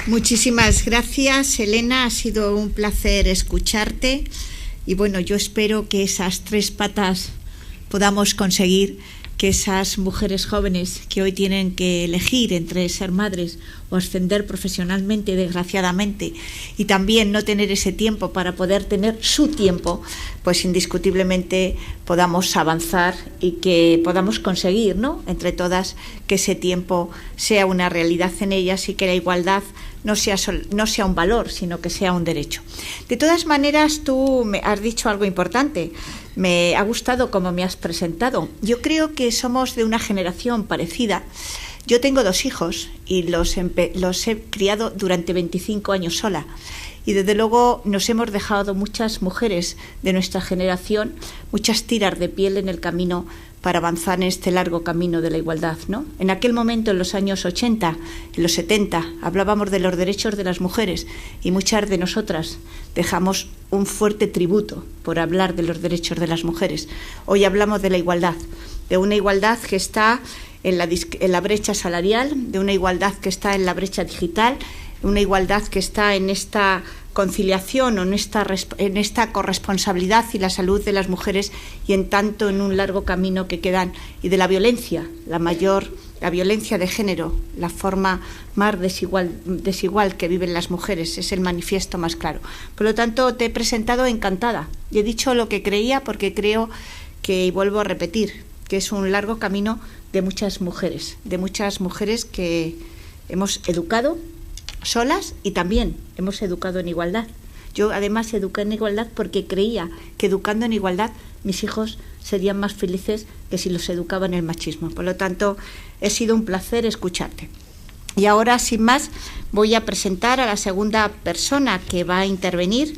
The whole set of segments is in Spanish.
Muchísimas gracias, Elena. Ha sido un placer escucharte. Y bueno, yo espero que esas 3 patas podamos conseguir que esas mujeres jóvenes que hoy tienen que elegir entre ser madres o ascender profesionalmente, desgraciadamente, y también no tener ese tiempo para poder tener su tiempo, pues indiscutiblemente podamos avanzar y que podamos conseguir, ¿no?, entre todas, que ese tiempo sea una realidad en ellas y que la igualdad no sea un valor, sino que sea un derecho. De todas maneras, tú me has dicho algo importante. Me ha gustado cómo me has presentado. Yo creo que somos de una generación parecida. Yo tengo 2 hijos y los he criado durante 25 años sola. Y desde luego nos hemos dejado muchas mujeres de nuestra generación, muchas tiras de piel en el camino para avanzar en este largo camino de la igualdad, ¿no? En aquel momento, en los años 80, en los 70, hablábamos de los derechos de las mujeres y muchas de nosotras dejamos un fuerte tributo por hablar de los derechos de las mujeres. Hoy hablamos de la igualdad, de una igualdad que está en la brecha salarial, de una igualdad que está en la brecha digital, una igualdad que está en esta conciliación o en esta corresponsabilidad y la salud de las mujeres, y en tanto en un largo camino que quedan, y de la violencia, la violencia de género, la forma más desigual que viven las mujeres, es el manifiesto más claro. Por lo tanto, te he presentado encantada y he dicho lo que creía, porque creo que, y vuelvo a repetir, que es un largo camino de muchas mujeres que hemos educado solas y también hemos educado en igualdad. Yo además eduqué en igualdad porque creía que educando en igualdad mis hijos serían más felices que si los educaba en el machismo. Por lo tanto, ha sido un placer escucharte. Y ahora, sin más, voy a presentar a la segunda persona que va a intervenir,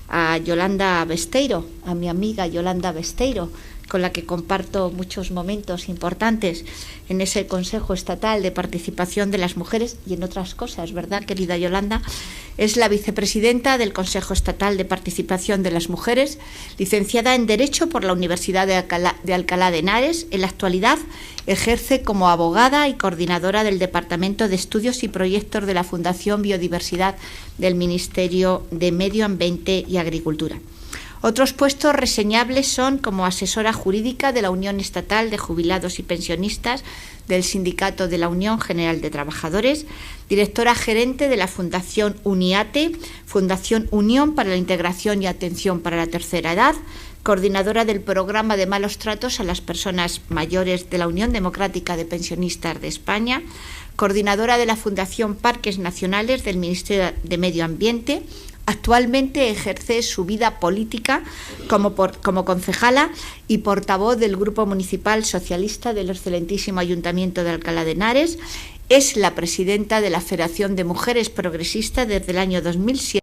a Yolanda Besteiro, a mi amiga Yolanda Besteiro, con la que comparto muchos momentos importantes en ese Consejo Estatal de Participación de las Mujeres y en otras cosas, ¿verdad, querida Yolanda? Es la vicepresidenta del Consejo Estatal de Participación de las Mujeres, licenciada en Derecho por la Universidad de Alcalá de Henares. En la actualidad ejerce como abogada y coordinadora del Departamento de Estudios y Proyectos de la Fundación Biodiversidad del Ministerio de Medio Ambiente y Agricultura. Otros puestos reseñables son como asesora jurídica de la Unión Estatal de Jubilados y Pensionistas del Sindicato de la Unión General de Trabajadores, directora gerente de la Fundación UNIATE, Fundación Unión para la Integración y Atención para la Tercera Edad, coordinadora del programa de malos tratos a las personas mayores de la Unión Democrática de Pensionistas de España, coordinadora de la Fundación Parques Nacionales del Ministerio de Medio Ambiente. Actualmente ejerce su vida política como concejala y portavoz del Grupo Municipal Socialista del excelentísimo Ayuntamiento de Alcalá de Henares. Es la presidenta de la Federación de Mujeres Progresistas desde el año 2007.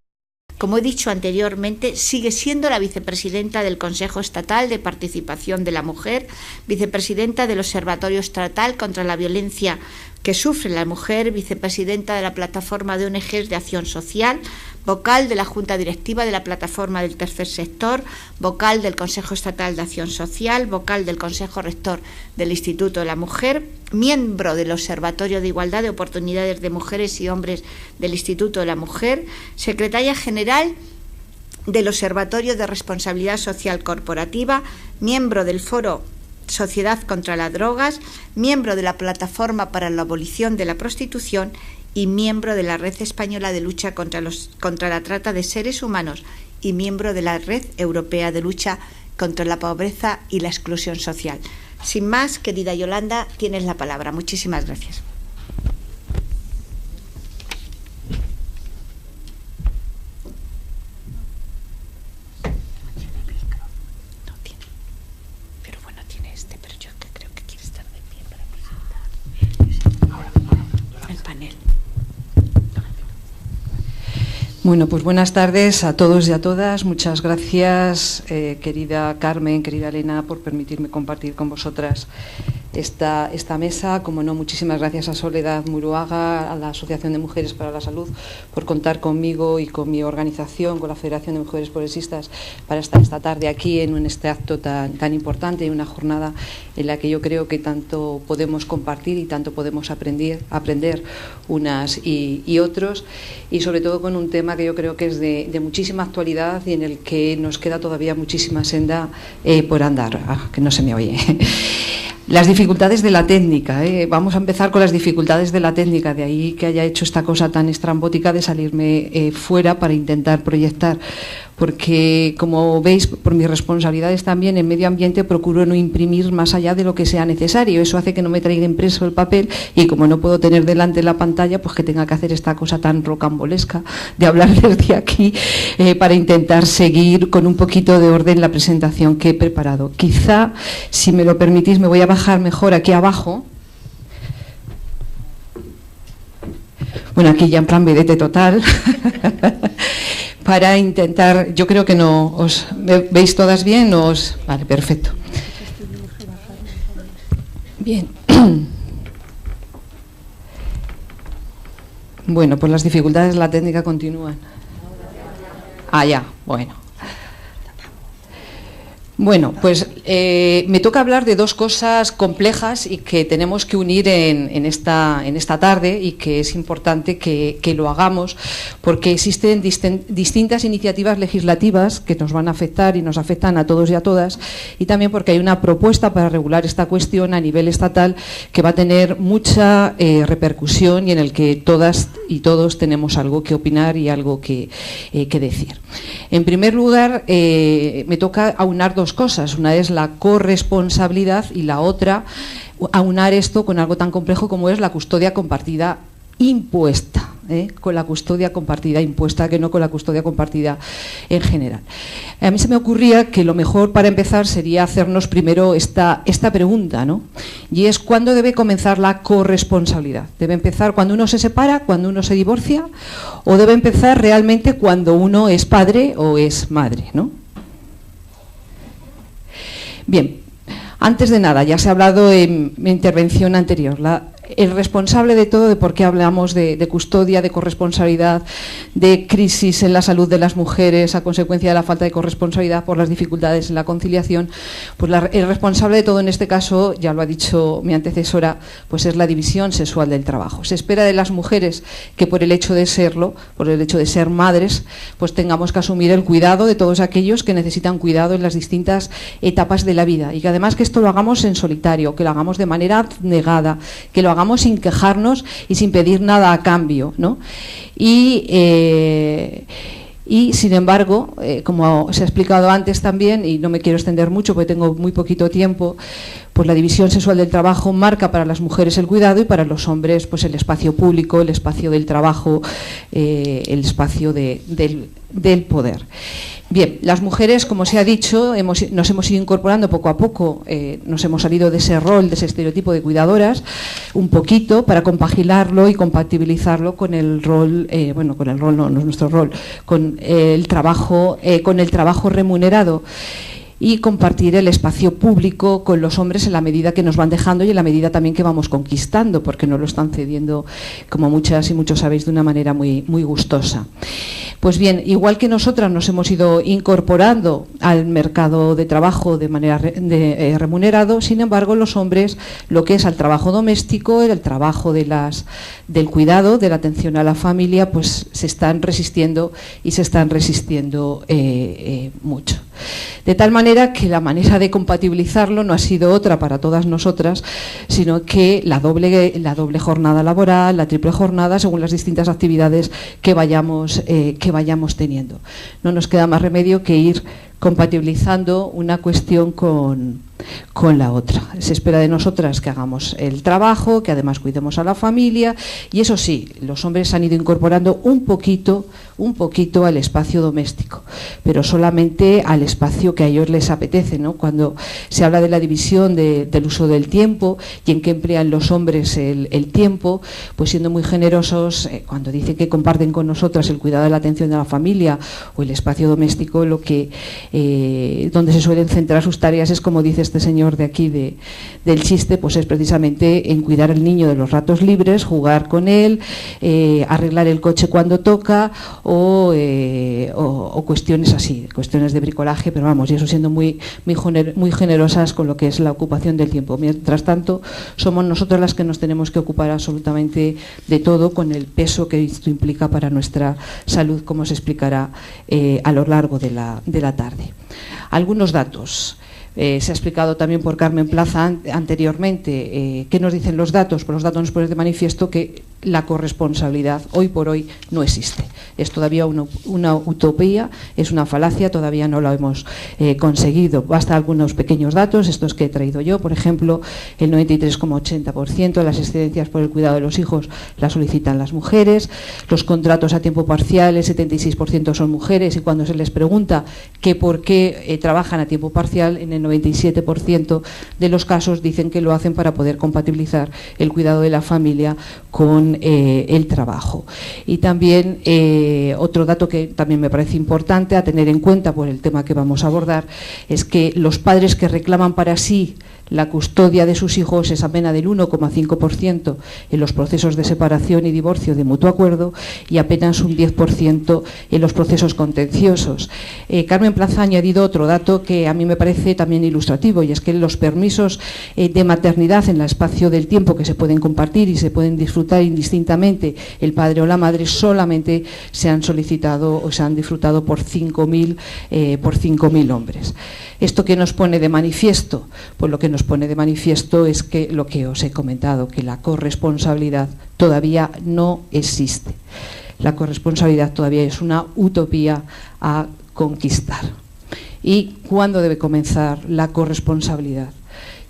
Como he dicho anteriormente, sigue siendo la vicepresidenta del Consejo Estatal de Participación de la Mujer, vicepresidenta del Observatorio Estatal contra la Violencia que sufre la mujer, vicepresidenta de la Plataforma de ONGs de Acción Social, vocal de la Junta Directiva de la Plataforma del Tercer Sector, vocal del Consejo Estatal de Acción Social, vocal del Consejo Rector del Instituto de la Mujer, miembro del Observatorio de Igualdad de Oportunidades de Mujeres y Hombres del Instituto de la Mujer, secretaria general del Observatorio de Responsabilidad Social Corporativa, miembro del Foro Sociedad contra las Drogas, miembro de la Plataforma para la Abolición de la Prostitución y miembro de la Red Española de Lucha contra la Trata de Seres Humanos y miembro de la Red Europea de Lucha contra la Pobreza y la Exclusión Social. Sin más, querida Yolanda, tienes la palabra. Muchísimas gracias. Bueno, pues buenas tardes a todos y a todas. Muchas gracias, querida Carmen, querida Elena, por permitirme compartir con vosotras esta mesa. Como no, muchísimas gracias a Soledad Muruaga, a la Asociación de Mujeres para la Salud, por contar conmigo y con mi organización, con la Federación de Mujeres Progresistas, para estar esta tarde aquí en este acto tan importante y una jornada en la que yo creo que tanto podemos compartir y tanto podemos aprender unas y otros, y sobre todo con un tema que yo creo que es de muchísima actualidad y en el que nos queda todavía muchísima senda por andar. Que no se me oye. Las dificultades de la técnica, vamos a empezar con las dificultades de la técnica, de ahí que haya hecho esta cosa tan estrambótica de salirme fuera para intentar proyectar, porque como veis, por mis responsabilidades también en medio ambiente procuro no imprimir más allá de lo que sea necesario. Eso hace que no me traiga impreso el papel y como no puedo tener delante la pantalla, pues que tenga que hacer esta cosa tan rocambolesca de hablar desde aquí para intentar seguir con un poquito de orden la presentación que he preparado. Quizá, si me lo permitís, me voy a bajar mejor aquí abajo. Bueno, aquí ya en plan vedete total. Para intentar, yo creo que no os veis todas bien, vale, perfecto. Bien. Bueno, pues las dificultades de la técnica continúan. Ya, bueno. Bueno, pues me toca hablar de dos cosas complejas y que tenemos que unir en esta tarde, y que es importante que lo hagamos porque existen distintas iniciativas legislativas que nos van a afectar y nos afectan a todos y a todas, y también porque hay una propuesta para regular esta cuestión a nivel estatal que va a tener mucha repercusión y en el que todas y todos tenemos algo que opinar y algo que decir. En primer lugar, me toca aunar dos cosas. Una es la corresponsabilidad y la otra, aunar esto con algo tan complejo como es la custodia compartida impuesta, con la custodia compartida impuesta, que no con la custodia compartida en general. A mí se me ocurría que lo mejor para empezar sería hacernos primero esta pregunta, ¿no? Y es: ¿cuándo debe comenzar la corresponsabilidad? ¿Debe empezar cuando uno se separa, cuando uno se divorcia, o debe empezar realmente cuando uno es padre o es madre, ¿no? Bien, antes de nada, ya se ha hablado en mi intervención anterior, el responsable de todo, de por qué hablamos de custodia, de corresponsabilidad, de crisis en la salud de las mujeres a consecuencia de la falta de corresponsabilidad por las dificultades en la conciliación, pues el responsable de todo en este caso, ya lo ha dicho mi antecesora, pues es la división sexual del trabajo. Se espera de las mujeres que por el hecho de serlo, por el hecho de ser madres, pues tengamos que asumir el cuidado de todos aquellos que necesitan cuidado en las distintas etapas de la vida, y que además que esto lo hagamos en solitario, que lo hagamos de manera abnegada, que lo hagamos sin quejarnos y sin pedir nada a cambio, ¿no? Y sin embargo, como se ha explicado antes también, y no me quiero extender mucho porque tengo muy poquito tiempo, pues la división sexual del trabajo marca para las mujeres el cuidado y para los hombres pues el espacio público, el espacio del trabajo, el espacio del poder. Bien, las mujeres, como se ha dicho, nos hemos ido incorporando poco a poco, nos hemos salido de ese rol, de ese estereotipo de cuidadoras, un poquito, para compaginarlo y compatibilizarlo con el rol, con el rol no es nuestro rol, con el trabajo remunerado, y compartir el espacio público con los hombres en la medida que nos van dejando y en la medida también que vamos conquistando, porque no lo están cediendo, como muchas y muchos sabéis, de una manera muy, muy gustosa. Pues bien, igual que nosotras nos hemos ido incorporando al mercado de trabajo de manera remunerado, sin embargo, los hombres, lo que es al trabajo doméstico, el trabajo del cuidado, de la atención a la familia, pues se están resistiendo mucho. De tal manera que la manera de compatibilizarlo no ha sido otra para todas nosotras, sino que la doble jornada laboral, la triple jornada, según las distintas actividades que vayamos teniendo. No nos queda más remedio que ir compatibilizando una cuestión con la otra. Se espera de nosotras que hagamos el trabajo, que además cuidemos a la familia, y eso sí, los hombres han ido incorporando un poquito al espacio doméstico, pero solamente al espacio que a ellos les apetece, ¿no? Cuando se habla de la división del uso del tiempo y en qué emplean los hombres el tiempo, pues siendo muy generosos, cuando dicen que comparten con nosotras el cuidado de la atención de la familia o el espacio doméstico, donde se suelen centrar sus tareas es, como dice este señor de aquí del chiste, pues es precisamente en cuidar al niño de los ratos libres, jugar con él, arreglar el coche cuando toca o cuestiones así, cuestiones de bricolaje, pero vamos, y eso siendo muy generosas con lo que es la ocupación del tiempo. Mientras tanto, somos nosotros las que nos tenemos que ocupar absolutamente de todo, con el peso que esto implica para nuestra salud, como se explicará a lo largo de la tarde. Algunos datos. Se ha explicado también por Carmen Plaza anteriormente. ¿Qué nos dicen los datos? Pues los datos nos ponen de manifiesto que la corresponsabilidad hoy por hoy no existe. Es todavía una utopía, es una falacia, todavía no lo hemos conseguido. Basta algunos pequeños datos, estos que he traído yo. Por ejemplo, el 93,80% de las excedencias por el cuidado de los hijos las solicitan las mujeres. Los contratos a tiempo parcial, el 76% son mujeres, y cuando se les pregunta que por qué trabajan a tiempo parcial, en el 97% de los casos dicen que lo hacen para poder compatibilizar el cuidado de la familia con el trabajo. Y también otro dato que también me parece importante a tener en cuenta por el tema que vamos a abordar es que los padres que reclaman para sí la custodia de sus hijos es apenas del 1,5% en los procesos de separación y divorcio de mutuo acuerdo y apenas un 10% en los procesos contenciosos. Carmen Plaza ha añadido otro dato que a mí me parece también ilustrativo, y es que los permisos de maternidad en el espacio del tiempo que se pueden compartir y se pueden disfrutar indistintamente el padre o la madre solamente se han solicitado o se han disfrutado por 5.000 hombres. ¿Esto qué nos pone de manifiesto? Pues lo que nos pone de manifiesto es que lo que os he comentado, que la corresponsabilidad todavía no existe. La corresponsabilidad todavía es una utopía a conquistar. ¿Y cuándo debe comenzar la corresponsabilidad?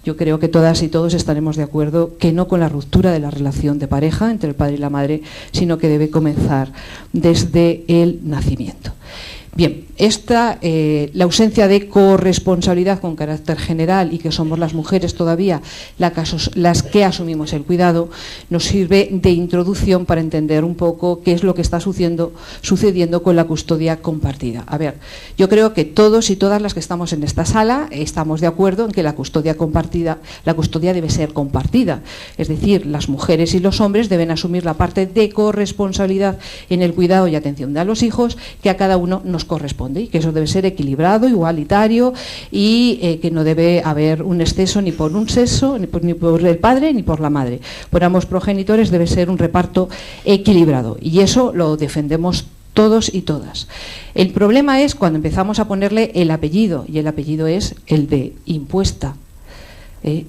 Yo creo que todas y todos estaremos de acuerdo que no con la ruptura de la relación de pareja entre el padre y la madre, sino que debe comenzar desde el nacimiento. Bien, la ausencia de corresponsabilidad con carácter general, y que somos las mujeres todavía las que asumimos el cuidado, nos sirve de introducción para entender un poco qué es lo que está sucediendo con la custodia compartida. A ver, yo creo que todos y todas las que estamos en esta sala estamos de acuerdo en que la custodia debe ser compartida. Es decir, las mujeres y los hombres deben asumir la parte de corresponsabilidad en el cuidado y atención de los hijos que a cada uno nos corresponde, y que eso debe ser equilibrado, igualitario, y que no debe haber un exceso ni por un sexo, ni por el padre ni por la madre. Por ambos progenitores debe ser un reparto equilibrado, y eso lo defendemos todos y todas. El problema es cuando empezamos a ponerle el apellido, y el apellido es el de impuesta.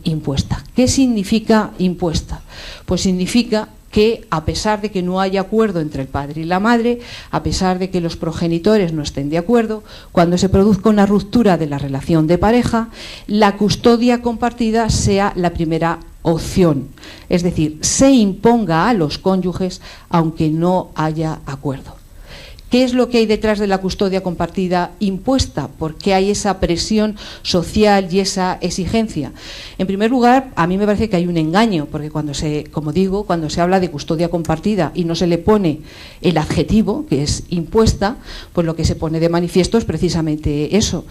Impuesta. ¿Qué significa impuesta? Pues significa que, a pesar de que no haya acuerdo entre el padre y la madre, a pesar de que los progenitores no estén de acuerdo, cuando se produzca una ruptura de la relación de pareja, la custodia compartida sea la primera opción. Es decir, se imponga a los cónyuges aunque no haya acuerdo. ¿Qué es lo que hay detrás de la custodia compartida impuesta? ¿Por qué hay esa presión social y esa exigencia? En primer lugar, a mí me parece que hay un engaño, porque cuando se habla de custodia compartida y no se le pone el adjetivo, que es impuesta, pues lo que se pone de manifiesto es precisamente eso.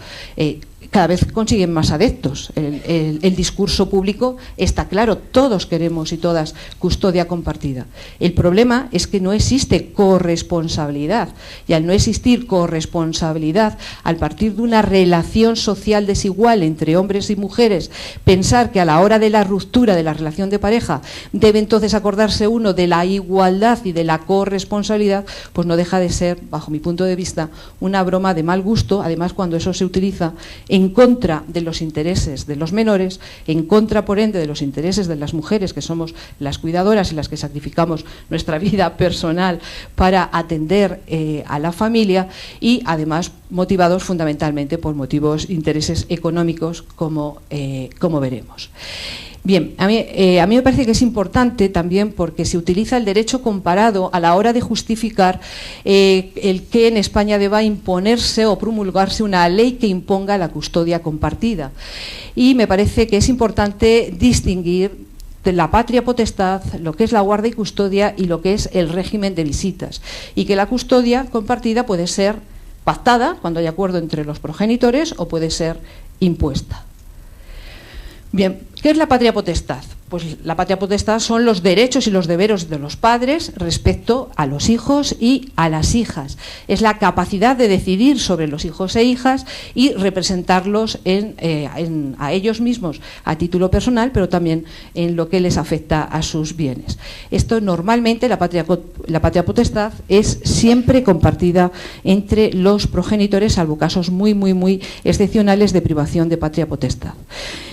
Cada vez consiguen más adeptos. El discurso público está claro, todos queremos y todas custodia compartida. El problema es que no existe corresponsabilidad, y al no existir corresponsabilidad, al partir de una relación social desigual entre hombres y mujeres, pensar que a la hora de la ruptura de la relación de pareja debe entonces acordarse uno de la igualdad y de la corresponsabilidad, pues no deja de ser, bajo mi punto de vista, una broma de mal gusto, además cuando eso se utiliza en contra de los intereses de los menores, en contra, por ende, de los intereses de las mujeres, que somos las cuidadoras y las que sacrificamos nuestra vida personal para atender a la familia, y además motivados fundamentalmente por intereses económicos, como veremos. Bien, a mí me parece que es importante también porque se utiliza el derecho comparado a la hora de justificar el que en España deba imponerse o promulgarse una ley que imponga la custodia compartida. Y me parece que es importante distinguir de la patria potestad, lo que es la guarda y custodia y lo que es el régimen de visitas. Y que la custodia compartida puede ser pactada cuando hay acuerdo entre los progenitores o puede ser impuesta. Bien, ¿qué es la patria potestad? Pues la patria potestad son los derechos y los deberes de los padres respecto a los hijos y a las hijas. Es la capacidad de decidir sobre los hijos e hijas y representarlos a ellos mismos a título personal, pero también en lo que les afecta a sus bienes. Esto normalmente, la patria potestad, es siempre compartida entre los progenitores, salvo casos muy, muy, muy excepcionales de privación de patria potestad.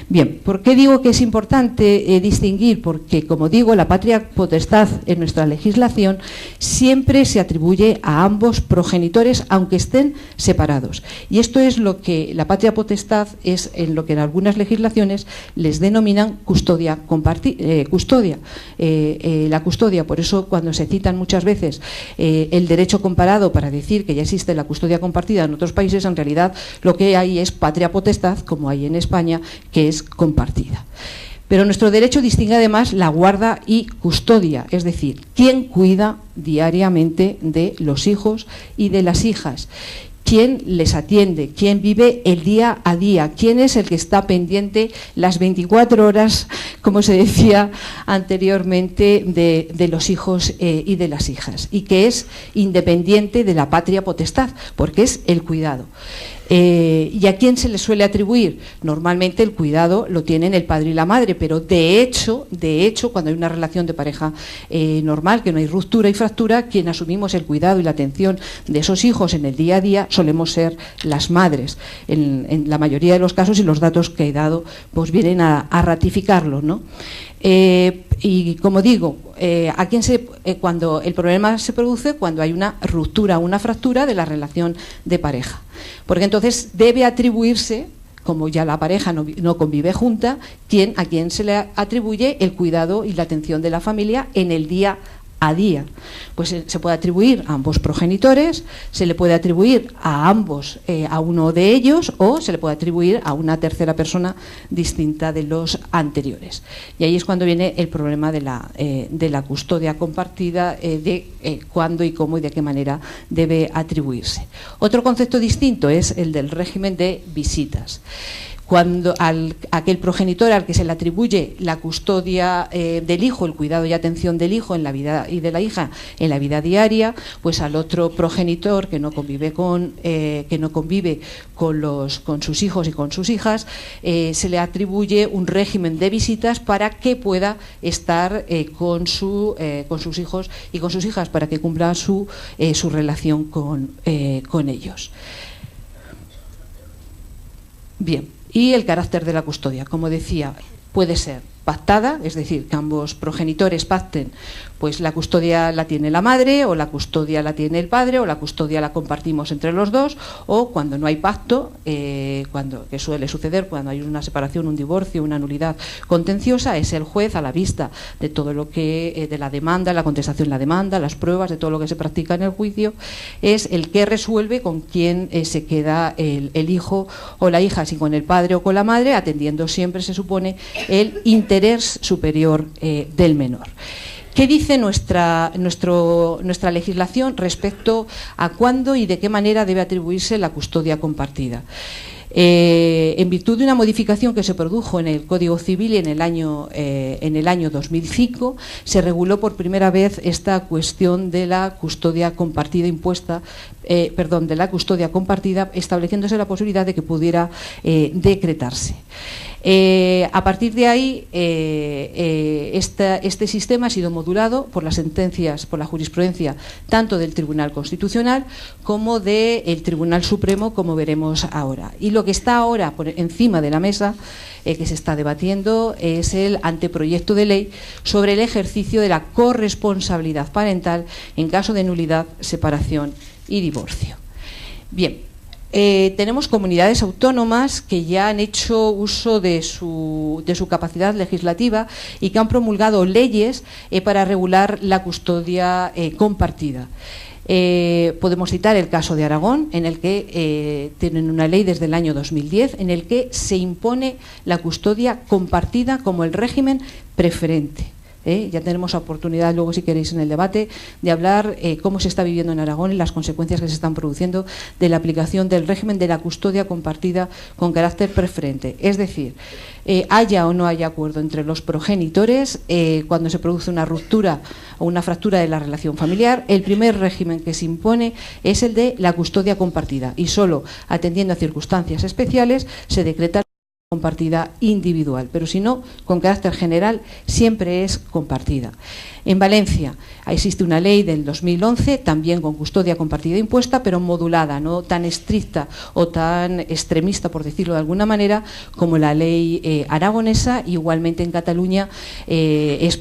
Bien, ¿por qué digo que es importante distinguir? Porque, como digo, la patria potestad en nuestra legislación siempre se atribuye a ambos progenitores, aunque estén separados. Y esto es lo que la patria potestad es en lo que en algunas legislaciones les denominan custodia compartida. La custodia, por eso cuando se citan muchas veces el derecho comparado para decir que ya existe la custodia compartida en otros países, en realidad lo que hay es patria potestad, como hay en España, que es compartida. Pero nuestro derecho distingue además la guarda y custodia, es decir, quién cuida diariamente de los hijos y de las hijas, quién les atiende, quién vive el día a día, quién es el que está pendiente las 24 horas, como se decía anteriormente, de los hijos y de las hijas, y que es independiente de la patria potestad, porque es el cuidado. ¿Y a quién se le suele atribuir? Normalmente el cuidado lo tienen el padre y la madre, pero de hecho, cuando hay una relación de pareja normal, que no hay ruptura y fractura, quien asumimos el cuidado y la atención de esos hijos en el día a día solemos ser las madres, en la mayoría de los casos, y los datos que he dado pues vienen a ratificarlo, ¿no? Y como digo, cuando el problema se produce cuando hay una ruptura, una fractura de la relación de pareja, porque entonces debe atribuirse, como ya la pareja no convive junta, a quien se le atribuye el cuidado y la atención de la familia en el día a día. Pues se puede atribuir a ambos progenitores, se le puede atribuir a ambos, a uno de ellos, o se le puede atribuir a una tercera persona distinta de los anteriores. Y ahí es cuando viene el problema de la custodia compartida, de cuándo y cómo y de qué manera debe atribuirse. Otro concepto distinto es el del régimen de visitas. Cuando aquel progenitor al que se le atribuye la custodia del hijo, el cuidado y atención del hijo en la vida y de la hija en la vida diaria, pues al otro progenitor que no convive con sus hijos y con sus hijas, se le atribuye un régimen de visitas para que pueda estar con sus hijos y con sus hijas, para que cumpla su relación con ellos. Bien. Y el carácter de la custodia, como decía, puede ser pactada, es decir, que ambos progenitores pacten, pues la custodia la tiene la madre, o la custodia la tiene el padre, o la custodia la compartimos entre los dos, o cuando no hay pacto, que suele suceder cuando hay una separación, un divorcio, una nulidad contenciosa, es el juez, a la vista de todo lo que, de la demanda, la contestación de la demanda, las pruebas, de todo lo que se practica en el juicio, es el que resuelve con quién se queda el hijo o la hija, si con el padre o con la madre, atendiendo siempre, se supone, el interés superior del menor. ¿Qué dice nuestra legislación respecto a cuándo y de qué manera debe atribuirse la custodia compartida? En virtud de una modificación que se produjo en el Código Civil en el año 2005, se reguló por primera vez esta cuestión de la custodia compartida de la custodia compartida, estableciéndose la posibilidad de que pudiera decretarse. A partir de ahí, este sistema ha sido modulado por las sentencias, por la jurisprudencia tanto del Tribunal Constitucional como del Tribunal Supremo, como veremos ahora. Y lo que está ahora por encima de la mesa, que se está debatiendo, es el anteproyecto de ley sobre el ejercicio de la corresponsabilidad parental en caso de nulidad, separación y divorcio. Bien. Tenemos comunidades autónomas que ya han hecho uso de su capacidad legislativa y que han promulgado leyes para regular la custodia compartida. Podemos citar el caso de Aragón, en el que tienen una ley desde el año 2010 en el que se impone la custodia compartida como el régimen preferente. Ya tenemos oportunidad luego, si queréis, en el debate, de hablar cómo se está viviendo en Aragón y las consecuencias que se están produciendo de la aplicación del régimen de la custodia compartida con carácter preferente. Es decir, haya o no haya acuerdo entre los progenitores, cuando se produce una ruptura o una fractura de la relación familiar, el primer régimen que se impone es el de la custodia compartida, y solo atendiendo a circunstancias especiales se decreta compartida individual, pero si no, con carácter general, siempre es compartida. En Valencia existe una ley del 2011, también con custodia compartida impuesta, pero modulada, no tan estricta o tan extremista, por decirlo de alguna manera, como la ley aragonesa. Igualmente en Cataluña se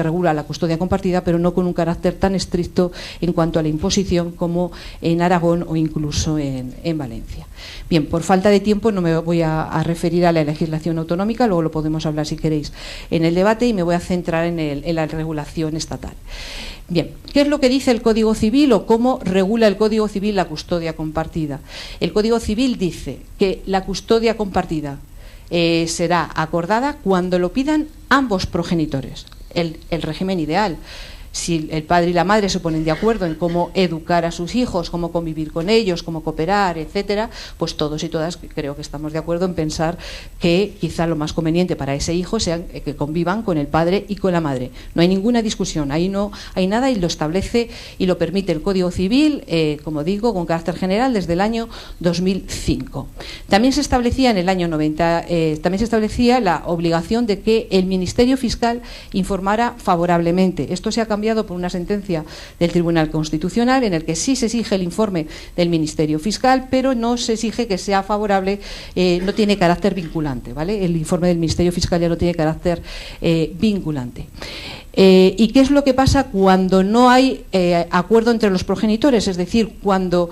regula la custodia compartida, pero no con un carácter tan estricto en cuanto a la imposición como en Aragón o incluso en Valencia. Bien, por falta de tiempo no me voy a referir a la legislación autonómica, luego lo podemos hablar si queréis en el debate, y me voy a centrar en la regulación estatal. Bien, ¿qué es lo que dice el Código Civil o cómo regula el Código Civil la custodia compartida? El Código Civil dice que la custodia compartida será acordada cuando lo pidan ambos progenitores, el régimen ideal. Si el padre y la madre se ponen de acuerdo en cómo educar a sus hijos, cómo convivir con ellos, cómo cooperar, etcétera, pues todos y todas creo que estamos de acuerdo en pensar que quizá lo más conveniente para ese hijo sea que convivan con el padre y con la madre. No hay ninguna discusión, ahí no hay nada, y lo establece y lo permite el Código Civil, como digo, con carácter general desde el año 2005. También se establecía en el año 90, también se establecía la obligación de que el Ministerio Fiscal informara favorablemente. Esto se ha cambiado por una sentencia del Tribunal Constitucional en el que sí se exige el informe del Ministerio Fiscal, pero no se exige que sea favorable, no tiene carácter vinculante, ¿vale? El informe del Ministerio Fiscal ya no tiene carácter vinculante. ¿Y qué es lo que pasa cuando no hay acuerdo entre los progenitores? Es decir, cuando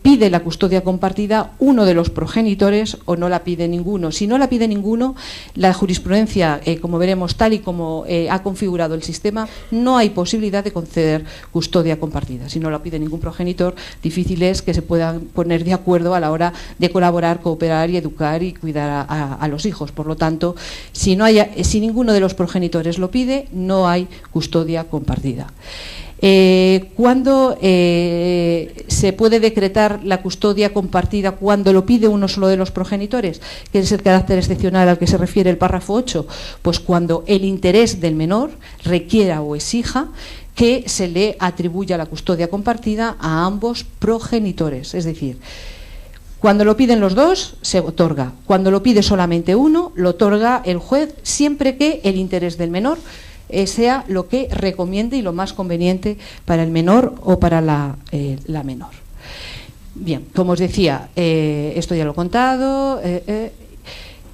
pide la custodia compartida uno de los progenitores o no la pide ninguno. Si no la pide ninguno, la jurisprudencia, como veremos, tal y como ha configurado el sistema, no hay posibilidad de conceder custodia compartida. Si no la pide ningún progenitor, difícil es que se puedan poner de acuerdo a la hora de colaborar, cooperar y educar y cuidar a los hijos. Por lo tanto, si ninguno de los progenitores lo pide, no hay custodia compartida. ¿Cuándo se puede decretar la custodia compartida? Cuando lo pide uno solo de los progenitores, que es el carácter excepcional al que se refiere el párrafo 8, pues cuando el interés del menor requiera o exija que se le atribuya la custodia compartida a ambos progenitores. Es decir, cuando lo piden los dos, se otorga. Cuando lo pide solamente uno, lo otorga el juez, siempre que el interés del menor sea lo que recomiende y lo más conveniente para el menor o para la menor. Bien, como os decía, esto ya lo he contado,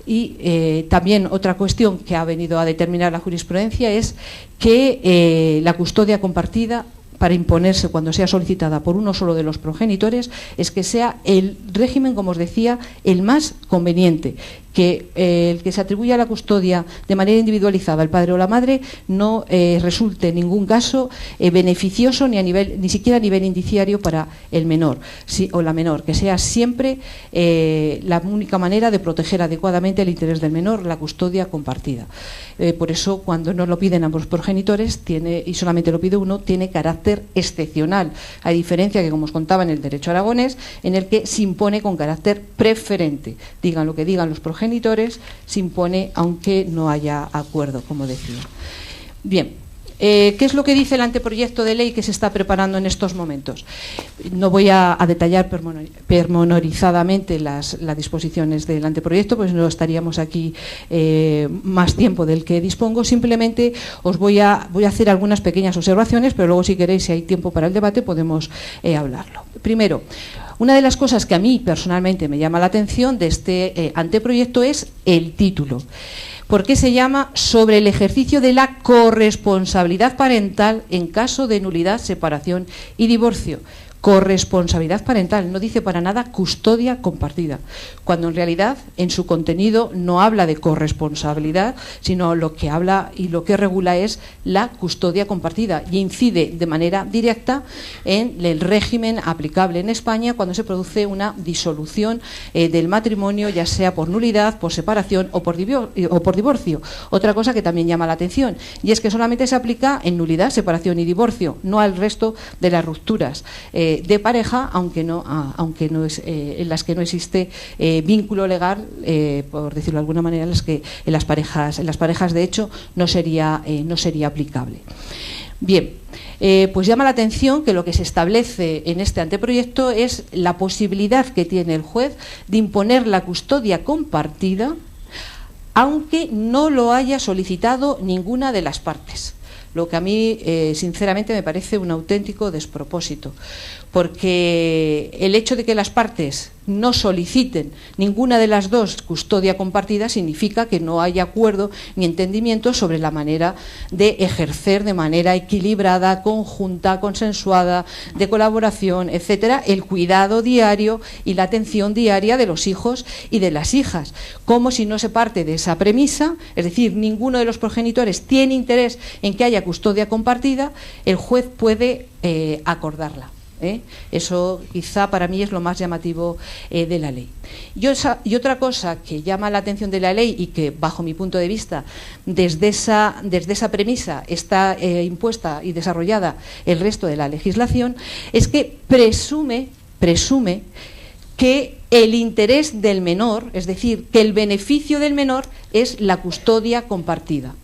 y también otra cuestión que ha venido a determinar la jurisprudencia es que la custodia compartida, para imponerse cuando sea solicitada por uno solo de los progenitores, es que sea el régimen, como os decía, el más conveniente, que el que se atribuya la custodia de manera individualizada al padre o la madre no resulte en ningún caso beneficioso ni siquiera a nivel indiciario para el menor o la menor, que sea siempre la única manera de proteger adecuadamente el interés del menor, la custodia compartida. Por eso, cuando no lo piden ambos progenitores y solamente lo pide uno, tiene carácter excepcional, a diferencia que, como os contaba, en el derecho aragonés, en el que se impone con carácter preferente. Digan lo que digan los progenitores, se impone aunque no haya acuerdo, como decía. Bien, ¿qué es lo que dice el anteproyecto de ley que se está preparando en estos momentos? No voy a detallar pormenorizadamente las disposiciones del anteproyecto, pues no estaríamos aquí más tiempo del que dispongo. Simplemente os voy a hacer algunas pequeñas observaciones, pero luego, si queréis, si hay tiempo para el debate, podemos hablarlo. Primero, una de las cosas que a mí personalmente me llama la atención de este anteproyecto es el título. ¿Por qué se llama sobre el ejercicio de la corresponsabilidad parental en caso de nulidad, separación y divorcio? corresponsabilidad parental, no dice para nada custodia compartida, cuando en realidad en su contenido no habla de corresponsabilidad, sino lo que habla y lo que regula es la custodia compartida y incide de manera directa en el régimen aplicable en España cuando se produce una disolución del matrimonio, ya sea por nulidad, por separación o por divorcio. Otra cosa que también llama la atención, y es que solamente se aplica en nulidad, separación y divorcio, no al resto de las rupturas de pareja, aunque no es, en las que no existe vínculo legal, por decirlo de alguna manera, en las parejas de hecho no sería aplicable. Bien, pues llama la atención que lo que se establece en este anteproyecto es la posibilidad que tiene el juez de imponer la custodia compartida, aunque no lo haya solicitado ninguna de las partes. Lo que a mí, sinceramente, me parece un auténtico despropósito, porque el hecho de que las partes no soliciten ninguna de las dos custodia compartida significa que no hay acuerdo ni entendimiento sobre la manera de ejercer de manera equilibrada, conjunta, consensuada, de colaboración, etcétera, el cuidado diario y la atención diaria de los hijos y de las hijas. Como si no se parte de esa premisa, es decir, ninguno de los progenitores tiene interés en que haya custodia compartida, el juez puede acordarla. Eso quizá para mí es lo más llamativo de la ley. Y otra cosa que llama la atención de la ley y que bajo mi punto de vista desde esa premisa está impuesta y desarrollada el resto de la legislación es que presume que el interés del menor, es decir, que el beneficio del menor es la custodia compartida.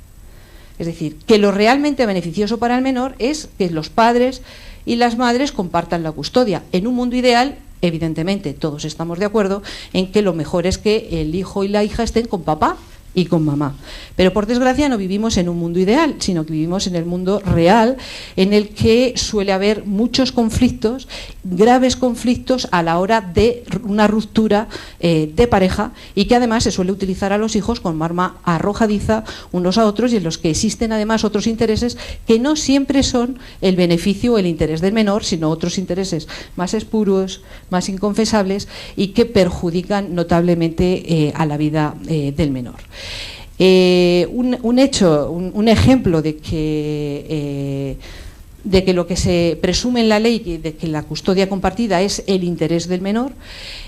Es decir, que lo realmente beneficioso para el menor es que los padres y las madres compartan la custodia. En un mundo ideal, evidentemente, todos estamos de acuerdo en que lo mejor es que el hijo y la hija estén con papá y con mamá. Pero por desgracia no vivimos en un mundo ideal, sino que vivimos en el mundo real, en el que suele haber muchos conflictos, graves conflictos a la hora de una ruptura de pareja, y que además se suele utilizar a los hijos como arma arrojadiza unos a otros, y en los que existen además otros intereses que no siempre son el beneficio o el interés del menor, sino otros intereses más espuros, más inconfesables, y que perjudican notablemente a la vida del menor. Un ejemplo de que lo que se presume en la ley de que la custodia compartida es el interés del menor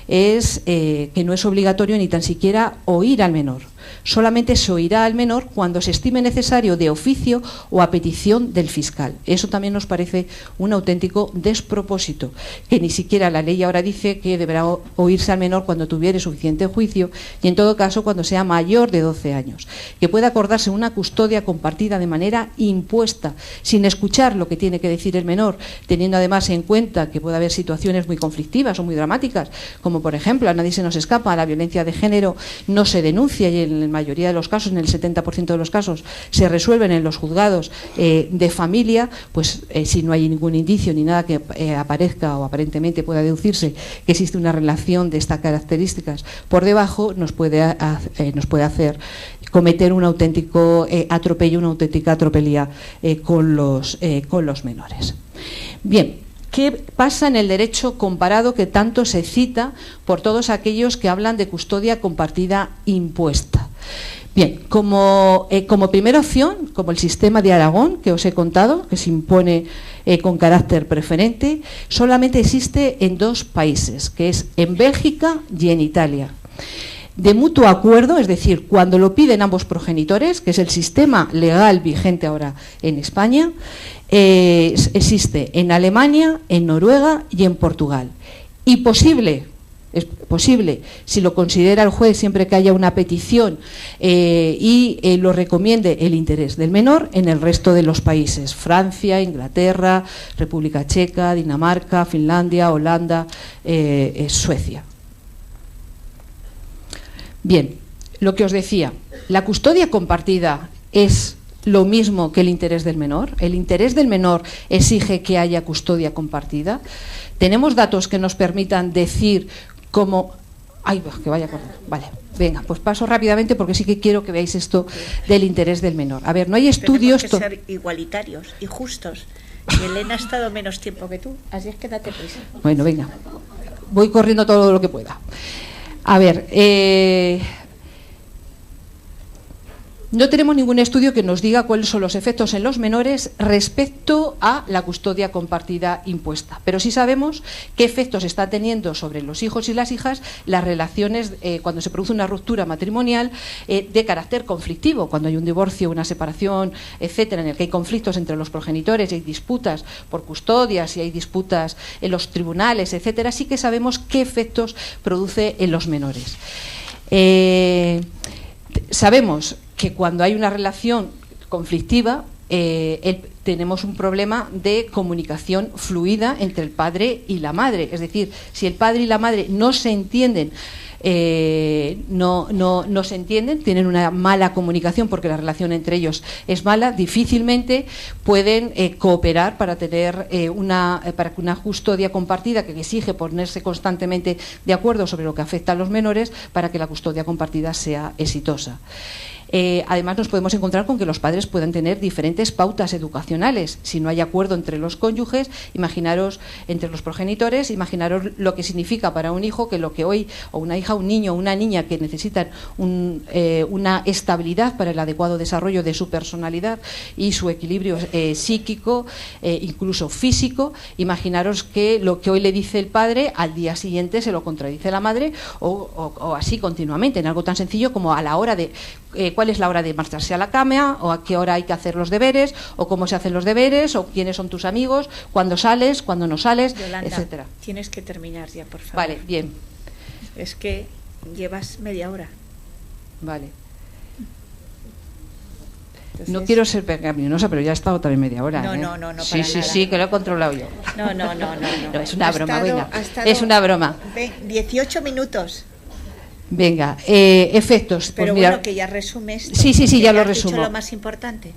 es que no es obligatorio ni tan siquiera oír al menor. Solamente se oirá al menor cuando se estime necesario de oficio o a petición del fiscal. Eso también nos parece un auténtico despropósito, que ni siquiera la ley ahora dice que deberá oírse al menor cuando tuviere suficiente juicio y en todo caso cuando sea mayor de 12 años. Que pueda acordarse una custodia compartida de manera impuesta, sin escuchar lo que tiene que decir el menor, teniendo además en cuenta que puede haber situaciones muy conflictivas o muy dramáticas, como por ejemplo, a nadie se nos escapa, la violencia de género no se denuncia y en la mayoría de los casos, en el 70% de los casos, se resuelven en los juzgados de familia, pues si no hay ningún indicio ni nada que aparezca o aparentemente pueda deducirse que existe una relación de estas características por debajo, nos puede hacer cometer un auténtico atropello, una auténtica atropelía con los menores. Bien, ¿qué pasa en el derecho comparado que tanto se cita por todos aquellos que hablan de custodia compartida impuesta? Bien, como primera opción, como el sistema de Aragón que os he contado, que se impone con carácter preferente, solamente existe en 2 países, que es en Bélgica y en Italia. De mutuo acuerdo, es decir, cuando lo piden ambos progenitores, que es el sistema legal vigente ahora en España, existe en Alemania, en Noruega y en Portugal. Y es posible, si lo considera el juez, siempre que haya una petición y lo recomiende el interés del menor, en el resto de los países: Francia, Inglaterra, República Checa, Dinamarca, Finlandia, Holanda, Suecia. Bien, lo que os decía, la custodia compartida es lo mismo que el interés del menor. El interés del menor exige que haya custodia compartida. Tenemos datos que nos permitan decir cómo... Ay, que vaya corriendo. Vale, venga, pues paso rápidamente porque sí que quiero que veáis esto del interés del menor. A ver, no hay estudios... Tenemos que ser igualitarios y justos Y Elena ha estado menos tiempo que tú, así es que date prisa. Bueno, venga, voy corriendo todo lo que pueda. A ver, no tenemos ningún estudio que nos diga cuáles son los efectos en los menores respecto a la custodia compartida impuesta, pero sí sabemos qué efectos está teniendo sobre los hijos y las hijas las relaciones cuando se produce una ruptura matrimonial de carácter conflictivo, cuando hay un divorcio, una separación, etcétera, en el que hay conflictos entre los progenitores y hay disputas por custodias y hay disputas en los tribunales, etcétera. Sí que sabemos qué efectos produce en los menores. Sabemos que cuando hay una relación conflictiva tenemos un problema de comunicación fluida entre el padre y la madre. Es decir, si el padre y la madre no se entienden, no se entienden, tienen una mala comunicación porque la relación entre ellos es mala, difícilmente pueden cooperar para tener para que una custodia compartida que exige ponerse constantemente de acuerdo sobre lo que afecta a los menores para que la custodia compartida sea exitosa. Además nos podemos encontrar con que los padres puedan tener diferentes pautas educacionales. Si no hay acuerdo entre los cónyuges, imaginaros entre los progenitores, imaginaros lo que significa para un hijo que lo que hoy, o una hija, un niño o una niña que necesitan una estabilidad para el adecuado desarrollo de su personalidad y su equilibrio psíquico, incluso físico, imaginaros que lo que hoy le dice el padre al día siguiente se lo contradice la madre o así continuamente, en algo tan sencillo como a la hora de cuál es la hora de marcharse a la cama, o a qué hora hay que hacer los deberes, o cómo se hacen los deberes, o quiénes son tus amigos, cuándo sales, cuándo no sales, Yolanda, etcétera. Tienes que terminar ya, por favor. Vale, bien. Es que llevas media hora. Vale. Entonces... No quiero ser pecaminosa, pero ya he estado también media hora. No, Sí, para nada. sí, que lo he controlado yo. No, es una broma, venga. Ha estado Es una broma. 18 minutos. Venga, efectos. Pero pues mira, bueno, que ya resumes. Sí, ya lo resumo. Lo más importante.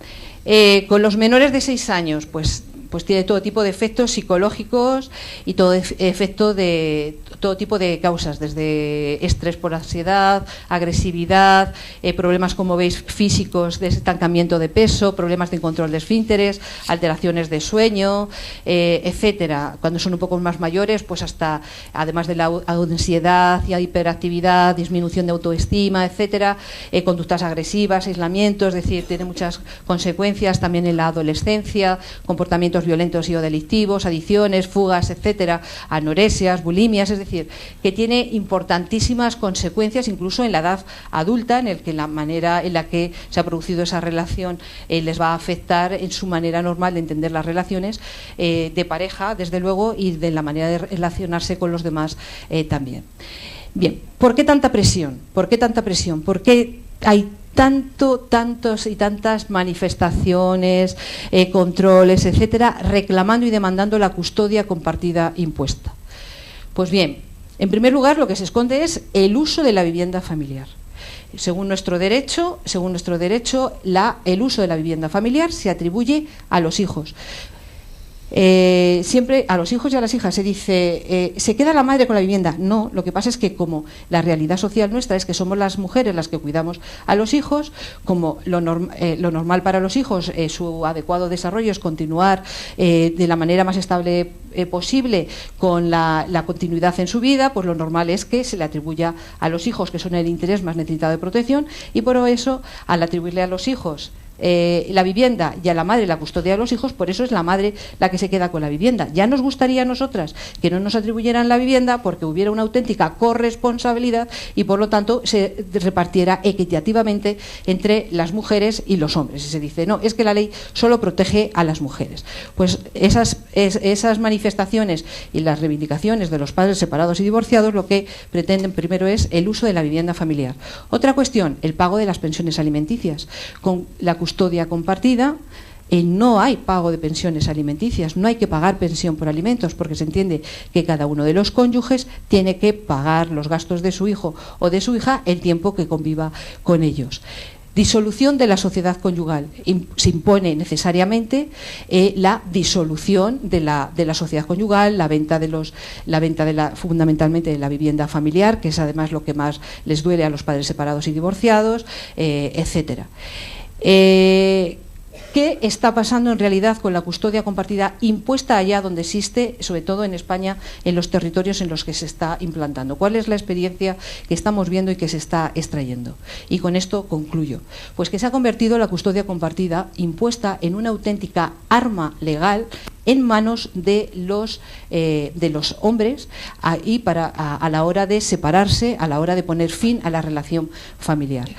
Con los menores de 6 años, pues tiene todo tipo de efectos psicológicos y todo efecto de todo tipo de causas, desde estrés por ansiedad, agresividad, problemas, como veis, físicos de estancamiento de peso, problemas de control de esfínteres, alteraciones de sueño, etcétera. Cuando son un poco más mayores, pues hasta, además de la ansiedad y hiperactividad, disminución de autoestima, etcétera, conductas agresivas, aislamiento, es decir, tiene muchas consecuencias también en la adolescencia, comportamientos violentos y o delictivos, adicciones, fugas, etcétera, anoresias, bulimias, es decir, que tiene importantísimas consecuencias incluso en la edad adulta, en el que la manera en la que se ha producido esa relación les va a afectar en su manera normal de entender las relaciones de pareja, desde luego, y de la manera de relacionarse con los demás también. Bien, ¿por qué tanta presión? ¿Por qué tanta presión? ¿Por qué hay tantas manifestaciones, controles, etcétera, reclamando y demandando la custodia compartida impuesta? Pues bien, en primer lugar, lo que se esconde es el uso de la vivienda familiar. Según nuestro derecho, el uso de la vivienda familiar se atribuye a los hijos. Siempre a los hijos y a las hijas se dice ¿se queda la madre con la vivienda? No, lo que pasa es que como la realidad social nuestra es que somos las mujeres las que cuidamos a los hijos, como lo normal para los hijos, su adecuado desarrollo es continuar de la manera más estable posible con la continuidad en su vida, pues lo normal es que se le atribuya a los hijos, que son el interés más necesitado de protección, y por eso, al atribuirle a los hijos la vivienda y a la madre la custodia de los hijos, por eso es la madre la que se queda con la vivienda. Ya nos gustaría a nosotras que no nos atribuyeran la vivienda porque hubiera una auténtica corresponsabilidad y por lo tanto se repartiera equitativamente entre las mujeres y los hombres. Y se dice, no, es que la ley solo protege a las mujeres. Pues esas manifestaciones y las reivindicaciones de los padres separados y divorciados lo que pretenden primero es el uso de la vivienda familiar. Otra cuestión, el pago de las pensiones alimenticias. Con la custodia compartida no hay pago de pensiones alimenticias, no hay que pagar pensión por alimentos porque se entiende que cada uno de los cónyuges tiene que pagar los gastos de su hijo o de su hija el tiempo que conviva con ellos. Disolución de la sociedad conyugal. Se impone necesariamente la disolución de la sociedad conyugal, la venta fundamentalmente de la vivienda familiar, que es además lo que más les duele a los padres separados y divorciados, etcétera. ¿Qué está pasando en realidad con la custodia compartida impuesta allá donde existe, sobre todo en España, en los territorios en los que se está implantando? ¿Cuál es la experiencia que estamos viendo y que se está extrayendo? Y con esto concluyo. Pues que se ha convertido la custodia compartida impuesta en una auténtica arma legal en manos de los hombres a la hora de separarse, a la hora de poner fin a la relación familiar.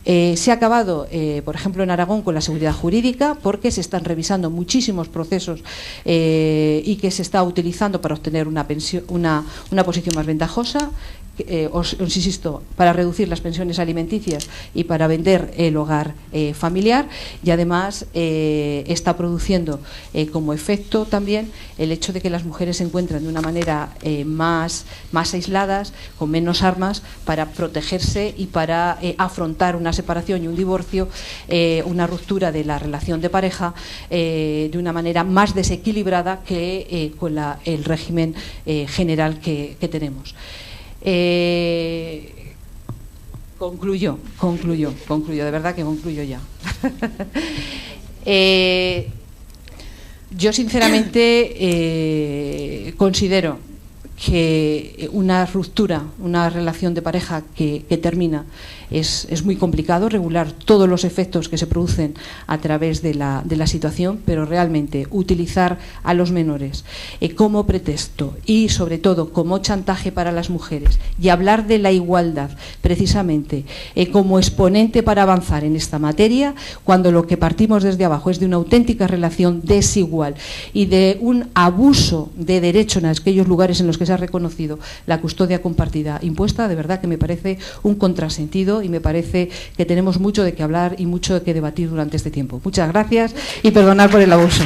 Se ha acabado, por ejemplo, en Aragón con la seguridad jurídica, porque se están revisando muchísimos procesos y que se está utilizando para obtener una posición más ventajosa. Os insisto, para reducir las pensiones alimenticias y para vender el hogar familiar, y además está produciendo como efecto también el hecho de que las mujeres se encuentran de una manera más aisladas, con menos armas para protegerse y para afrontar una separación y un divorcio, una ruptura de la relación de pareja de una manera más desequilibrada que con el régimen general que tenemos. Concluyo, de verdad que concluyo ya. Yo sinceramente considero que una ruptura, una relación de pareja que termina, es muy complicado regular todos los efectos que se producen a través de la situación, pero realmente utilizar a los menores como pretexto y sobre todo como chantaje para las mujeres y hablar de la igualdad precisamente como exponente para avanzar en esta materia, cuando lo que partimos desde abajo es de una auténtica relación desigual y de un abuso de derecho en aquellos lugares en los que se ha reconocido la custodia compartida impuesta, de verdad que me parece un contrasentido y me parece que tenemos mucho de qué hablar y mucho de qué debatir durante este tiempo. Muchas gracias y perdonad por el abuso.